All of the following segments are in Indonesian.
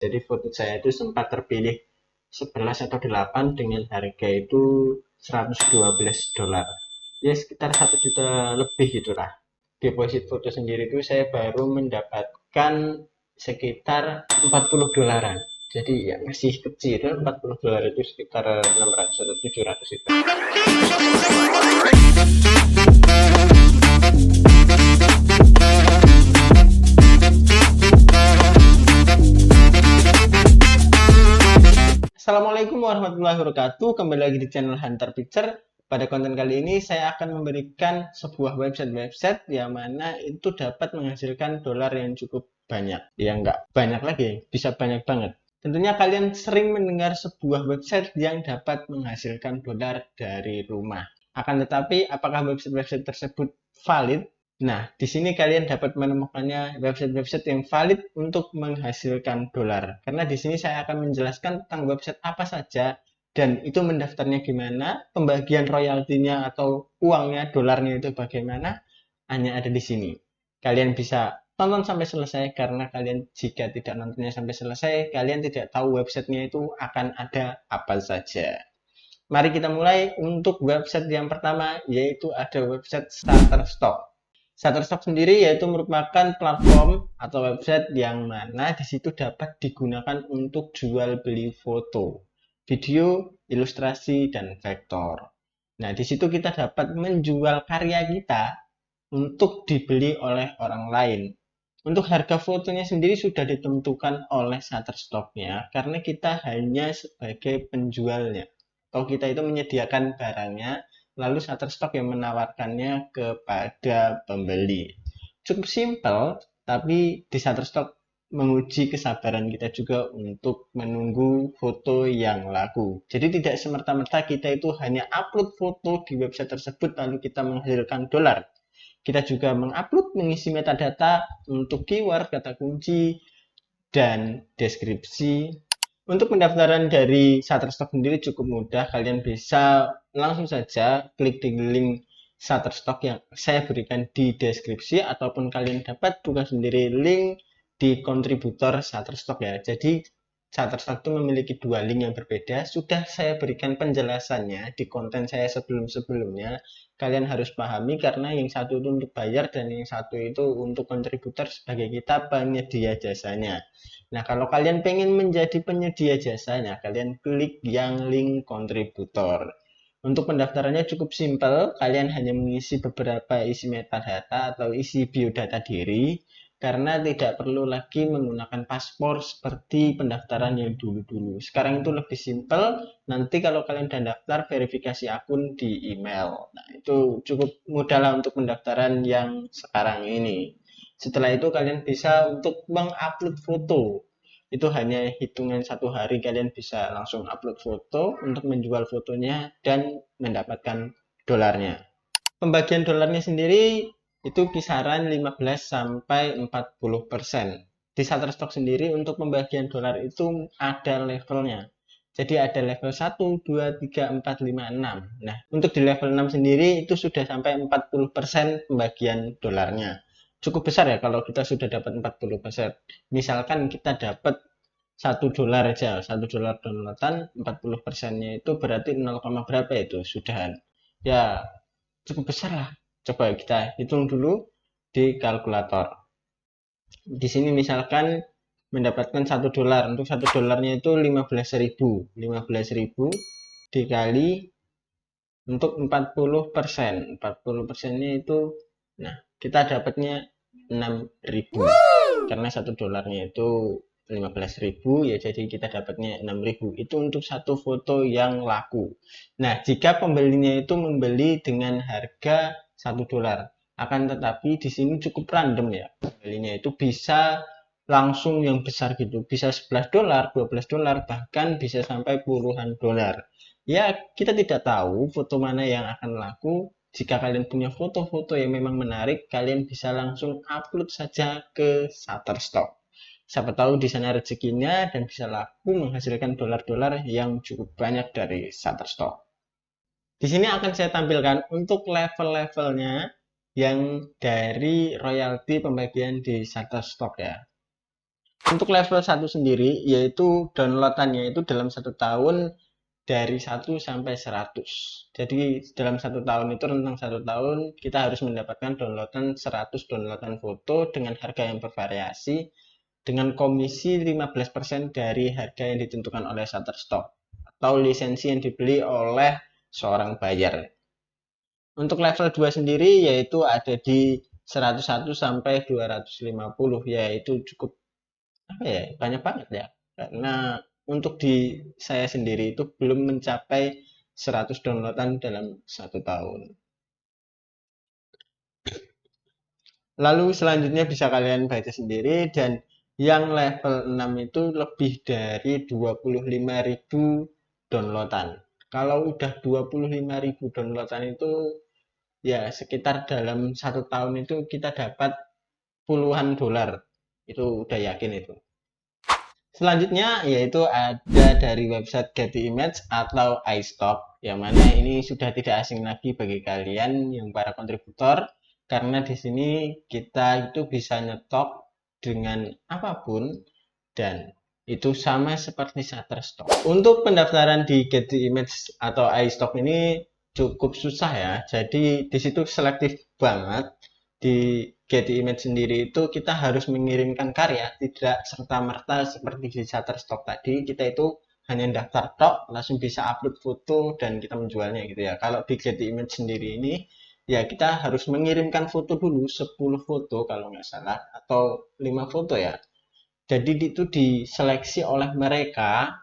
Jadi foto saya itu sempat terpilih 11 atau 8 dengan harga itu $112. Ya sekitar 1 juta lebih gitulah. Deposit foto sendiri itu saya baru mendapatkan sekitar $40. Jadi ya masih kecil, $40 itu sekitar 600 atau 700 itu. Assalamualaikum warahmatullahi wabarakatuh. Kembali lagi di channel Hunter Picture. Pada konten kali ini saya akan memberikan sebuah website yang mana itu dapat menghasilkan dolar yang cukup banyak. Ya nggak banyak lagi, bisa banyak banget. Tentunya kalian sering mendengar sebuah website yang dapat menghasilkan dolar dari rumah. Akan tetapi, apakah website tersebut valid? Nah, di sini kalian dapat menemukannya website-website yang valid untuk menghasilkan dolar. Karena di sini saya akan menjelaskan tentang website apa saja dan itu mendaftarnya gimana, pembagian royaltinya atau uangnya, dolarnya itu bagaimana, hanya ada di sini. Kalian bisa tonton sampai selesai karena kalian jika tidak nontonnya sampai selesai, kalian tidak tahu websitenya itu akan ada apa saja. Mari kita mulai untuk website yang pertama, yaitu ada website Shutterstock. Shutterstock sendiri yaitu merupakan platform atau website yang mana di situ dapat digunakan untuk jual beli foto, video, ilustrasi, dan vektor. Nah, di situ kita dapat menjual karya kita untuk dibeli oleh orang lain. Untuk harga fotonya sendiri sudah ditentukan oleh Shutterstock-nya karena kita hanya sebagai penjualnya. Atau kita itu menyediakan barangnya, lalu Shutterstock yang menawarkannya kepada pembeli. Cukup simpel, tapi di Shutterstock menguji kesabaran kita juga untuk menunggu foto yang laku. Jadi tidak semerta-merta kita itu hanya upload foto di website tersebut lalu kita menghasilkan dolar. Kita juga mengupload, mengisi metadata untuk keyword, kata kunci, dan deskripsi. Untuk pendaftaran dari Shutterstock sendiri cukup mudah. Kalian bisa langsung saja klik di link Shutterstock yang saya berikan di deskripsi ataupun kalian dapat buka sendiri link di kontributor Shutterstock ya. Jadi Shutterstock itu memiliki dua link yang berbeda. Sudah saya berikan penjelasannya di konten saya sebelum-sebelumnya. Kalian harus pahami karena yang satu itu untuk bayar dan yang satu itu untuk kontributor sebagai kita penyedia jasanya. Nah, kalau kalian pengen menjadi penyedia jasanya, kalian klik yang link kontributor. Untuk pendaftarannya cukup simpel, kalian hanya mengisi beberapa isi metadata atau isi biodata diri, karena tidak perlu lagi menggunakan paspor seperti pendaftaran yang dulu-dulu. Sekarang itu lebih simpel, nanti kalau kalian sudah daftar, verifikasi akun di email. Nah, itu cukup mudah lah untuk pendaftaran yang sekarang ini. Setelah itu kalian bisa untuk mengupload foto. Itu hanya hitungan 1 hari kalian bisa langsung upload foto untuk menjual fotonya dan mendapatkan dolarnya. Pembagian dolarnya sendiri itu kisaran 15 sampai 40%. Di Shutterstock sendiri untuk pembagian dolar itu ada levelnya. Jadi ada level 1, 2, 3, 4, 5, 6. Nah, untuk di level 6 sendiri itu sudah sampai 40% pembagian dolarnya. Cukup besar ya kalau kita sudah dapat 40%. Misalkan kita dapat $1 aja, $1 downloadan, 40%-nya itu berarti 0, berapa itu sudahan. Ya, cukup besar lah. Coba kita hitung dulu di kalkulator. Di sini misalkan mendapatkan $1. Untuk $1 itu 15.000. 15.000 dikali untuk 40%. 40%-nya itu, nah, kita dapatnya 6.000. Karena $1 itu 15.000 ya, jadi kita dapatnya 6.000. Itu untuk satu foto yang laku. Nah, jika pembelinya itu membeli dengan harga $1, akan tetapi di sini cukup random ya. Pembelinya itu bisa langsung yang besar gitu, bisa $11, $12, bahkan bisa sampai puluhan dolar. Ya, kita tidak tahu foto mana yang akan laku. Jika kalian punya foto-foto yang memang menarik, kalian bisa langsung upload saja ke Shutterstock. Siapa tahu di sana rezekinya dan bisa laku menghasilkan dolar-dolar yang cukup banyak dari Shutterstock. Di sini akan saya tampilkan untuk level-levelnya yang dari royalti pembagian di Shutterstock ya. Untuk level 1 sendiri, yaitu downloadannya itu dalam 1 tahun dari 1 sampai 100. Jadi dalam 1 tahun itu, rentang 1 tahun, kita harus mendapatkan downloadan 100 downloadan foto dengan harga yang bervariasi, dengan komisi 15% dari harga yang ditentukan oleh Shutterstock atau lisensi yang dibeli oleh seorang buyer. Untuk level 2 sendiri yaitu ada di 101 sampai 250, yaitu cukup apa ya, banyak banget ya. Karena untuk di saya sendiri itu belum mencapai 100 downloadan dalam 1 tahun. Lalu selanjutnya bisa kalian baca sendiri, dan yang level 6 itu lebih dari 25.000 downloadan. Kalau udah 25.000 downloadan itu ya sekitar dalam 1 tahun itu kita dapat puluhan dolar. Itu udah yakin itu. Selanjutnya yaitu ada dari website Getty Image atau iStock, yang mana ini sudah tidak asing lagi bagi kalian yang para kontributor, karena di sini kita itu bisa nyetok dengan apapun, dan itu sama seperti Shutterstock. Untuk pendaftaran di Getty Image atau iStock ini cukup susah ya. Jadi di situ selektif banget. Di Getty Image sendiri itu kita harus mengirimkan karya, tidak serta-merta seperti di Shutterstock tadi. Kita itu hanya daftar tok, langsung bisa upload foto dan kita menjualnya gitu ya. Kalau di Getty Image sendiri ini ya kita harus mengirimkan foto dulu, 10 foto kalau nggak salah, atau 5 foto ya. Jadi itu diseleksi oleh mereka,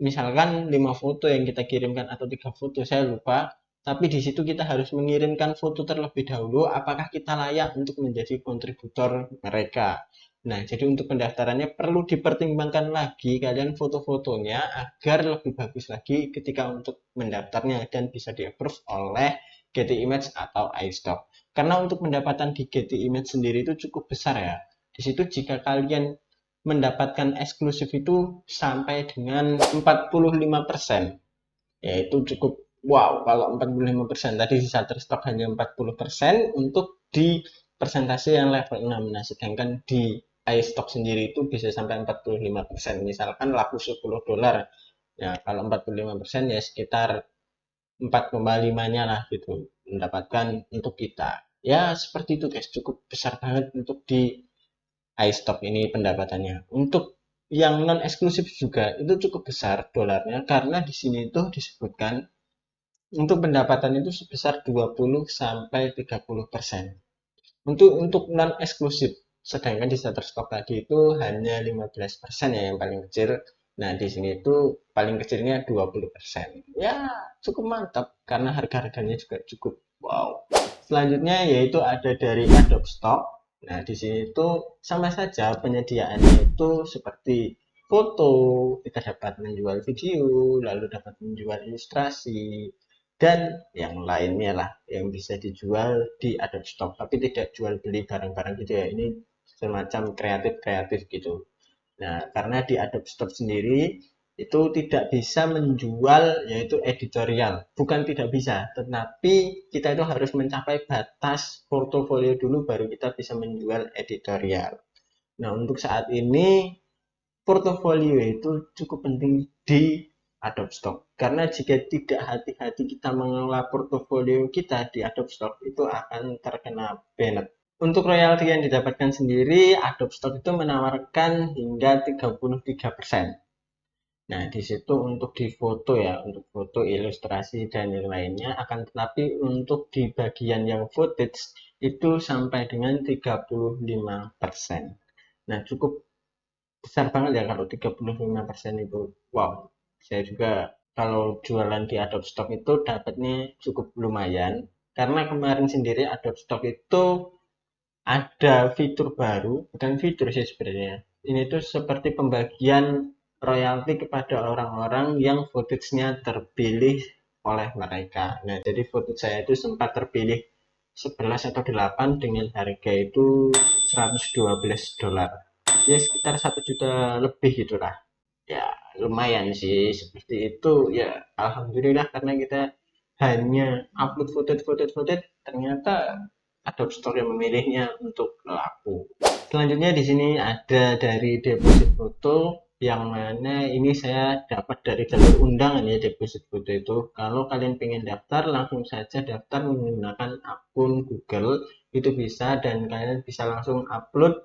misalkan 5 foto yang kita kirimkan atau 3 foto, saya lupa. Tapi di situ kita harus mengirimkan foto terlebih dahulu, apakah kita layak untuk menjadi kontributor mereka. Nah, jadi untuk pendaftarannya perlu dipertimbangkan lagi kalian foto-fotonya agar lebih bagus lagi ketika untuk mendaftarnya dan bisa di-approve oleh Getty Image atau iStock. Karena untuk pendapatan di Getty Image sendiri itu cukup besar ya. Di situ jika kalian mendapatkan eksklusif itu sampai dengan 45%, yaitu cukup wow. Kalau 45%, tadi di Shutterstock hanya 40% untuk di persentase yang level 6. Nah, sedangkan di iStock sendiri itu bisa sampai 45%. Misalkan laku 10 dolar, ya kalau 45% ya sekitar 4,5-nya lah gitu mendapatkan untuk kita. Ya seperti itu guys, cukup besar banget untuk di iStock ini pendapatannya. Untuk yang non eksklusif juga itu cukup besar dolarnya, karena di sini tuh disebutkan untuk pendapatan itu sebesar 20 sampai 30%. Untuk non eksklusif, sedangkan di Shutterstock tadi itu hanya 15% ya yang paling kecil. Nah, di sini itu paling kecilnya 20%. Ya, cukup mantap karena harga-harganya juga cukup wow. Selanjutnya yaitu ada dari Adobe Stock. Nah, di sini itu sama saja penyediaannya itu seperti foto, kita dapat menjual video, lalu dapat menjual ilustrasi, dan yang lainnya lah yang bisa dijual di Adobe Stock, tapi tidak jual beli barang-barang gitu ya. Ini semacam kreatif-kreatif gitu. Nah, karena di Adobe Stock sendiri itu tidak bisa menjual yaitu editorial. Bukan tidak bisa, tetapi kita itu harus mencapai batas portofolio dulu baru kita bisa menjual editorial. Nah, untuk saat ini portofolio itu cukup penting di Adobe Stock. Karena jika tidak hati-hati kita mengelola portofolio kita di Adobe Stock, itu akan terkena banned. Untuk royalti yang didapatkan sendiri, Adobe Stock itu menawarkan hingga 33%. Nah, di situ untuk di foto ya, untuk foto, ilustrasi, dan yang lainnya. Akan tetapi untuk di bagian yang footage itu sampai dengan 35%. Nah, cukup besar banget ya kalau 35% itu. Wow, saya juga kalau jualan di Adobe Stock itu dapatnya cukup lumayan. Karena kemarin sendiri Adobe Stock itu ada fitur baru, bukan fitur sih sebenarnya. Ini tuh seperti pembagian royalti kepada orang-orang yang footage-nya terpilih oleh mereka. Nah, jadi footage saya itu sempat terpilih 11 atau 8 dengan harga itu 112 dolar. Ya sekitar 1 juta lebih gitulah. Ya lumayan sih seperti itu ya, alhamdulillah, karena kita hanya upload footage ternyata Adobe Store yang memilihnya untuk laku. Selanjutnya di sini ada dari deposit foto, yang mana ini saya dapat dari jalur undangan ya. Deposit foto itu kalau kalian pengen daftar, langsung saja daftar menggunakan akun Google, itu bisa, dan kalian bisa langsung upload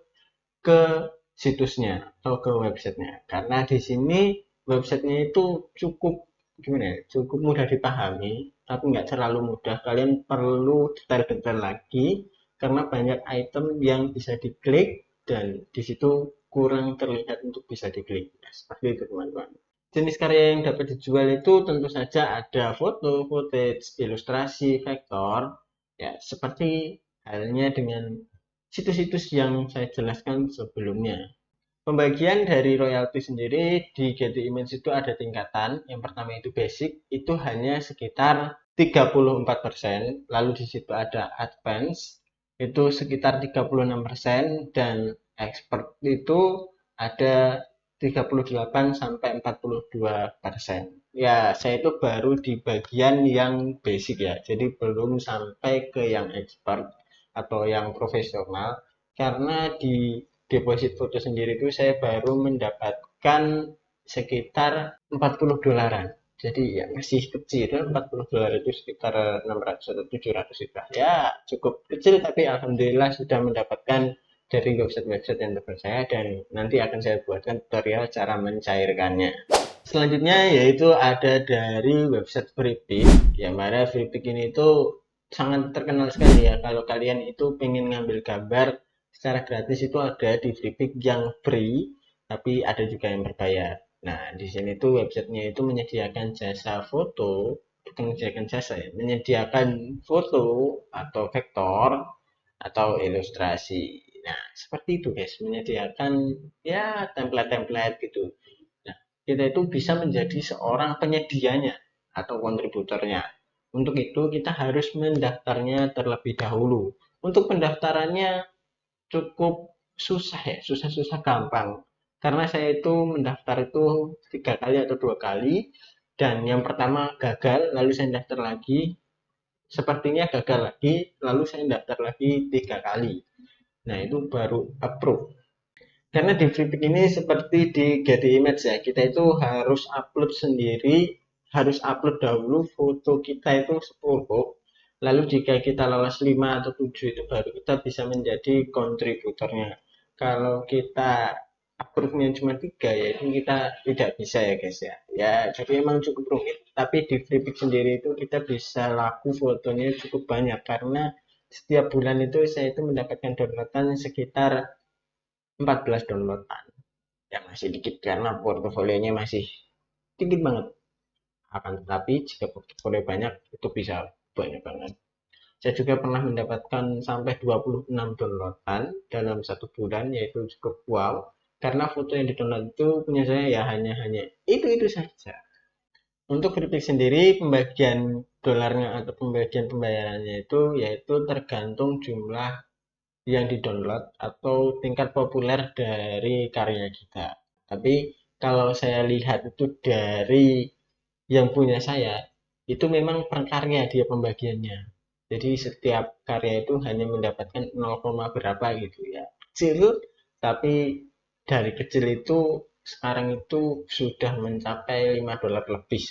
ke situsnya atau ke websitenya, karena di sini websitenya itu cukup gimana ya, cukup mudah dipahami tapi nggak terlalu mudah. Kalian perlu detail-detail lagi karena banyak item yang bisa diklik dan di situ kurang terlihat untuk bisa diklik. Nah, seperti itu teman-teman. Jenis karya yang dapat dijual itu tentu saja ada foto, footage, ilustrasi, vektor, ya seperti halnya dengan situs-situs yang saya jelaskan sebelumnya. Pembagian dari royalti sendiri di Getty Image itu ada tingkatan. Yang pertama itu basic, itu hanya sekitar 34%. Lalu di situ ada advance, itu sekitar 36%, dan expert itu ada 38 sampai 42%. Ya, saya itu baru di bagian yang basic ya. Jadi belum sampai ke yang expert atau yang profesional, karena di deposit foto sendiri itu saya baru mendapatkan sekitar 40 dolaran. Jadi ya masih kecil, 40 dolar itu sekitar 600 atau 700 juta. Ya cukup kecil, tapi alhamdulillah sudah mendapatkan dari website-website yang terpercaya, dan nanti akan saya buatkan tutorial cara mencairkannya. Selanjutnya yaitu ada dari website Freepik. Yang mana Freepik ini itu sangat terkenal sekali ya. Kalau kalian itu pengen ngambil gambar secara gratis, itu ada di Freepik yang free, tapi ada juga yang berbayar. Nah, di sini tuh websitenya itu menyediakan jasa foto, bukan menyediakan jasa ya, menyediakan foto atau vektor atau ilustrasi. Nah, seperti itu guys, menyediakan ya template-template gitu. Nah, kita itu bisa menjadi seorang penyedianya atau kontributornya. Untuk itu kita harus mendaftarnya terlebih dahulu. Untuk pendaftarannya cukup susah ya, susah-susah gampang. Karena saya itu mendaftar itu 3 kali atau 2 kali, dan yang pertama gagal, lalu saya daftar lagi, sepertinya gagal lagi, lalu saya daftar lagi 3 kali. Nah itu baru approve. Karena di Freepik ini seperti di Getty Image ya, kita itu harus upload sendiri, harus upload dahulu foto kita itu 10. Lalu jika kita lolos 5 atau 7 itu baru kita bisa menjadi kontributornya. Kalau kita uploadnya cuma 3 ya itu kita tidak bisa ya guys ya. Ya jadi emang cukup rumit. Tapi di Freepik sendiri itu kita bisa laku fotonya cukup banyak, karena setiap bulan itu saya itu mendapatkan downloadan sekitar 14 downloadan. Ya masih dikit karena portofolionya masih dikit banget. Akan tetapi jika portofolio banyak itu bisa banyak banget. Saya juga pernah mendapatkan sampai 26 downloadan dalam 1 bulan, yaitu cukup wow. Karena foto yang didownload itu punya saya ya hanya itu saja. Untuk Freepik sendiri pembagian dolarnya atau pembagian pembayarannya itu yaitu tergantung jumlah yang di-download atau tingkat populer dari karya kita. Tapi kalau saya lihat itu dari yang punya saya, itu memang per karya dia pembagiannya. Jadi setiap karya itu hanya mendapatkan 0, berapa gitu ya. Kecil, tapi dari kecil itu sekarang itu sudah mencapai 5 dolar lebih.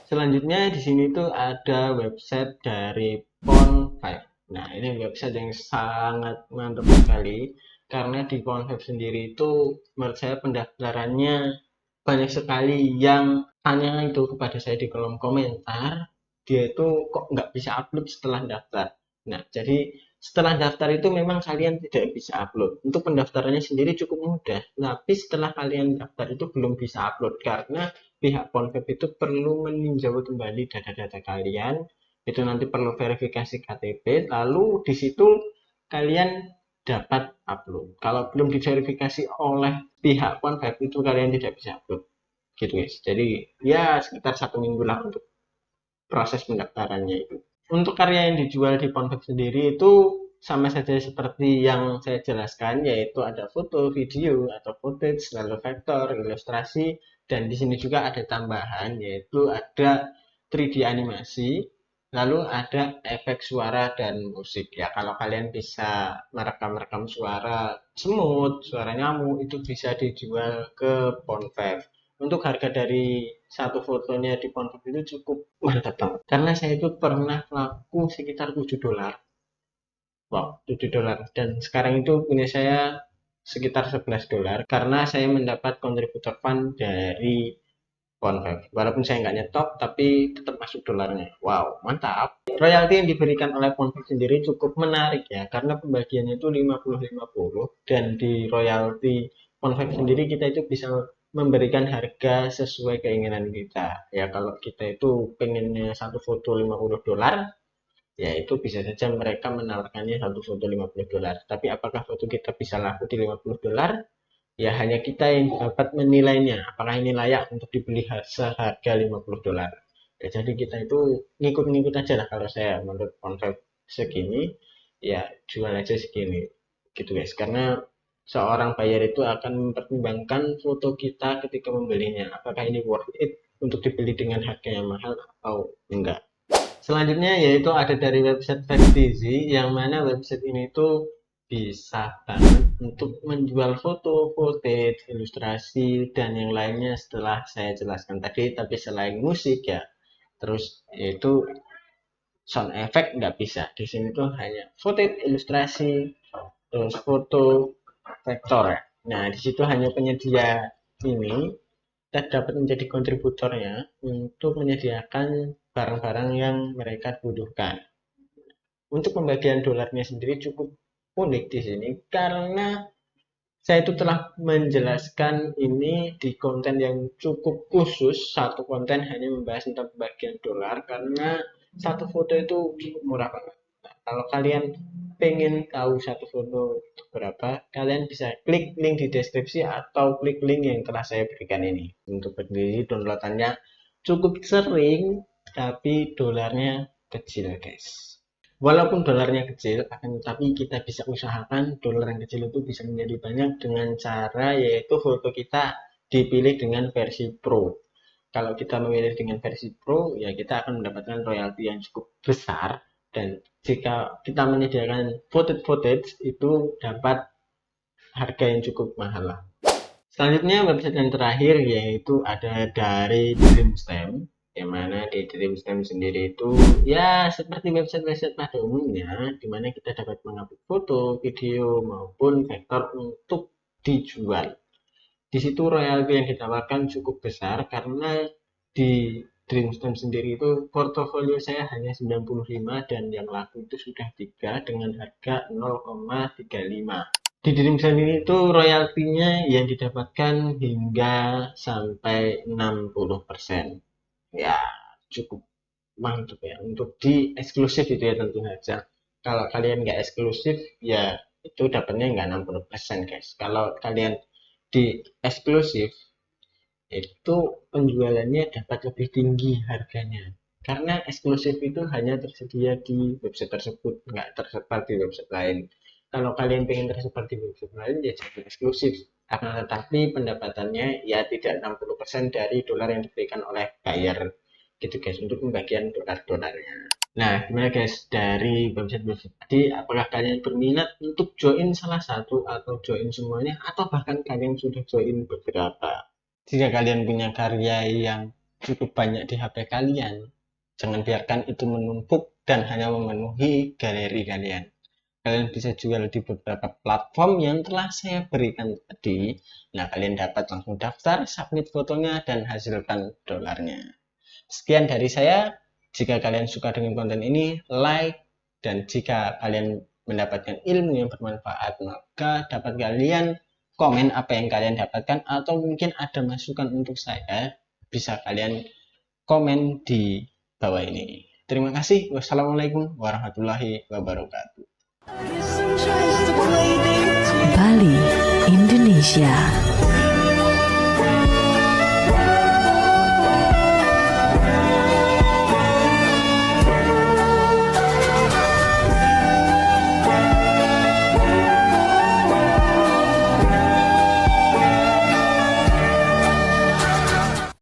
Selanjutnya di sini tuh ada website dari Pond5. Nah, ini website yang sangat mantap sekali, karena di Pond5 sendiri itu menurut saya pendaftarannya banyak sekali yang tanya itu kepada saya di kolom komentar, dia itu kok nggak bisa upload setelah daftar. Nah, jadi setelah daftar itu memang kalian tidak bisa upload. Untuk pendaftarannya sendiri cukup mudah, tapi setelah kalian daftar itu belum bisa upload karena pihak Ponpeb itu perlu meninjau kembali data-data kalian. Itu nanti perlu verifikasi KTP, lalu di situ kalian dapat upload. Kalau belum diverifikasi oleh pihak Ponpeb itu kalian tidak bisa upload. Gitu guys. Jadi ya sekitar 1 minggu lah untuk proses pendaftarannya itu. Untuk karya yang dijual di Ponpeb sendiri itu sama saja seperti yang saya jelaskan, yaitu ada foto, video, atau footage, lalu vektor, ilustrasi, dan di sini juga ada tambahan, yaitu ada 3D animasi, Lalu ada efek suara dan musik. Ya, kalau kalian bisa merekam-rekam suara semut, suara nyamuk, itu bisa dijual ke Pornhub. Untuk harga dari satu fotonya di Pornhub itu cukup mantap banget. Karena saya itu pernah laku sekitar $7. Wow, $7. Dan sekarang itu punya saya sekitar $11 karena saya mendapat kontributor fund dari Pornhub. Walaupun saya nggak nyetop, tapi tetap masuk dolarnya. Wow, mantap. Royalti yang diberikan oleh Pornhub sendiri cukup menarik ya, karena pembagiannya itu 50-50 dan di royalti Pornhub sendiri kita itu bisa memberikan harga sesuai keinginan kita. Ya kalau kita itu pengennya satu foto $50, ya itu bisa saja mereka menawarkannya satu foto $50. Tapi apakah foto kita bisa laku di $50? Ya hanya kita yang dapat menilainya, apakah ini layak untuk dibeli seharga $50. Ya, jadi kita itu ngikut-ngikut aja lah, kalau saya menurut konsep segini, ya jual aja segini. Gitu guys, karena seorang buyer itu akan mempertimbangkan foto kita ketika membelinya. Apakah ini worth it untuk dibeli dengan harga yang mahal atau enggak. Selanjutnya yaitu ada dari website Factizi, yang mana website ini tuh bisa banget untuk menjual foto, footage, ilustrasi, dan yang lainnya setelah saya jelaskan tadi. Tapi selain musik ya, terus yaitu sound effect nggak bisa. Di sini tuh hanya footage, ilustrasi, terus foto, vektor ya. Nah, di situ hanya penyedia ini kita dapat menjadi kontributornya untuk menyediakan barang-barang yang mereka butuhkan. Untuk pembagian dolarnya sendiri cukup unik di sini karena saya itu telah menjelaskan ini di konten yang cukup khusus. Satu konten hanya membahas tentang pembagian dolar karena satu foto itu cukup murah banget. Nah, kalau kalian pengen tahu satu foto berapa, kalian bisa klik link di deskripsi atau klik link yang telah saya berikan ini. Untuk berdiri downloadannya cukup sering, tapi dolarnya kecil guys. Walaupun dolarnya kecil, akan tetapi kita bisa usahakan dolar yang kecil itu bisa menjadi banyak dengan cara yaitu foto kita dipilih dengan versi Pro. Kalau kita memilih dengan versi Pro, ya kita akan mendapatkan royalti yang cukup besar. Dan jika kita menyediakan footage itu dapat harga yang cukup mahal lah. Selanjutnya website yang terakhir yaitu ada dari Dreamstem, yang mana di Dreamstem sendiri itu ya seperti website-website pada umumnya, di mana kita dapat mengupload foto, video maupun vektor untuk dijual. Di situ royalti yang ditawarkan cukup besar karena di Dreamstem sendiri itu portofolio saya hanya 95 dan yang laku itu sudah 3 dengan harga 0,35. Di Dreamstem ini tuh royaltinya yang didapatkan hingga sampai 60%. Ya, cukup mantap ya. Untuk di eksklusif itu ya tentu saja. Kalau kalian nggak eksklusif, ya itu dapatnya nggak 60% guys. Kalau kalian di eksklusif, itu penjualannya dapat lebih tinggi harganya. Karena eksklusif itu hanya tersedia di website tersebut, nggak tersebar di website lain. Kalau kalian pengen tersebar di website lain, ya jadi eksklusif. Akan tetapi pendapatannya ya tidak 60% dari dolar yang diberikan oleh buyer. Gitu guys, untuk pembagian dolar-dolarnya. Nah, gimana guys dari website-website tadi? Apakah kalian berminat untuk join salah satu atau join semuanya? Atau bahkan kalian sudah join beberapa? Jika kalian punya karya yang cukup banyak di HP kalian, jangan biarkan itu menumpuk dan hanya memenuhi galeri kalian. Kalian bisa jual di beberapa platform yang telah saya berikan tadi. Nah, kalian dapat langsung daftar, submit fotonya, dan hasilkan dolarnya. Sekian dari saya. Jika kalian suka dengan konten ini, like. Dan jika kalian mendapatkan ilmu yang bermanfaat, maka dapat kalian komen apa yang kalian dapatkan, atau mungkin ada masukan untuk saya, bisa kalian komen di bawah ini. Terima kasih. Wassalamualaikum warahmatullahi wabarakatuh. Bali, Indonesia.